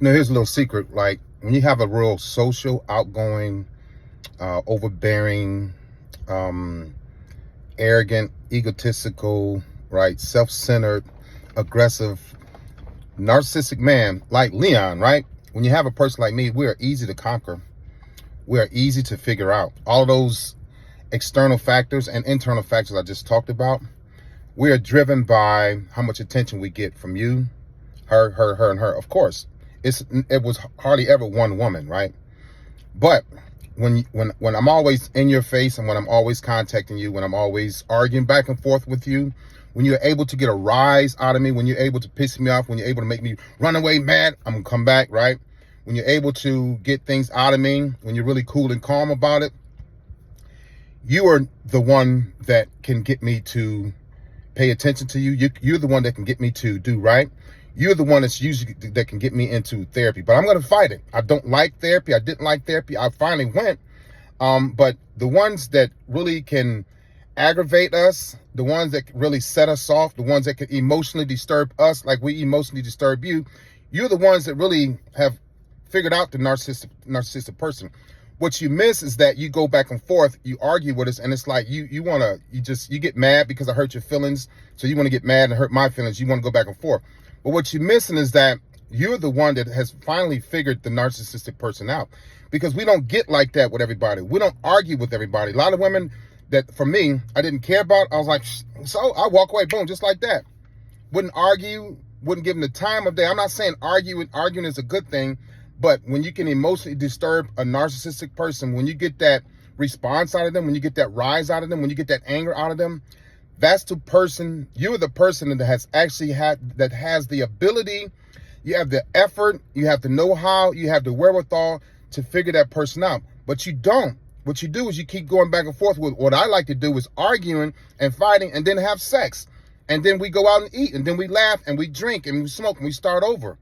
Now, here's a little secret. Like, when you have a real social, outgoing, overbearing, arrogant, egotistical, right, self-centered, aggressive, narcissistic man like Leon, right? When you have a person like me, we are easy to conquer. We are easy to figure out. All of those external factors and internal factors I just talked about, we are driven by how much attention we get from you, her, and her. Of course, it was hardly ever one woman, right? But when I'm always in your face, and when I'm always contacting you, when I'm always arguing back and forth with you, when you're able to get a rise out of me, when you're able to piss me off, when you're able to make me run away mad, I'm gonna come back, right? When you're able to get things out of me, when you're really cool and calm about it, you are the one that can get me to pay attention to you. You're the one that can get me to do right. You're the one that's usually that can get me into therapy. But I'm going to fight it. I don't like therapy. I didn't like therapy. I finally went. But the ones that really can aggravate us, the ones that really set us off, the ones that can emotionally disturb us like we emotionally disturb you, you're the ones that really have figured out the narcissistic person. What you miss is that you go back and forth, you argue with us, and it's like you get mad because I hurt your feelings, so you want to get mad and hurt my feelings. You want to go back and forth. But what you're missing is that you're the one that has finally figured the narcissistic person out, because we don't get like that with everybody. We don't argue with everybody. A lot of women that, for me, I didn't care about, I was like, so I walk away, boom, just like that. Wouldn't argue, wouldn't give them the time of day. I'm not saying arguing is a good thing. But when you can emotionally disturb a narcissistic person, when you get that response out of them, when you get that rise out of them, when you get that anger out of them, that's the person, you're the person that has actually that has the ability, you have the effort, you have the know-how, you have the wherewithal to figure that person out. But you don't. What you do is you keep going back and forth with, what I like to do is arguing and fighting and then have sex. And then we go out and eat, and then we laugh and we drink and we smoke and we start over.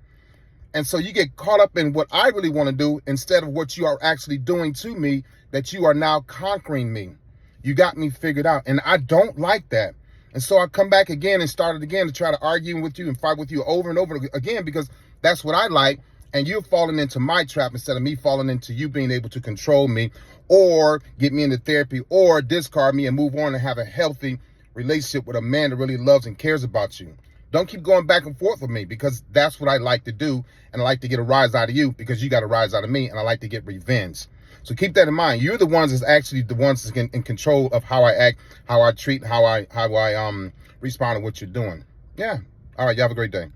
And so you get caught up in what I really want to do instead of what you are actually doing to me, that you are now conquering me. You got me figured out. And I don't like that. And so I come back again and start it again to try to argue with you and fight with you over and over again, because that's what I like. And you're falling into my trap instead of me falling into you being able to control me or get me into therapy or discard me and move on and have a healthy relationship with a man that really loves and cares about you. Don't keep going back and forth with me, because that's what I like to do. And I like to get a rise out of you because you got a rise out of me, and I like to get revenge. So keep that in mind. You're the ones that's actually the ones that's in control of how I act, how I treat, how I respond to what you're doing. Yeah. All right. You have a great day.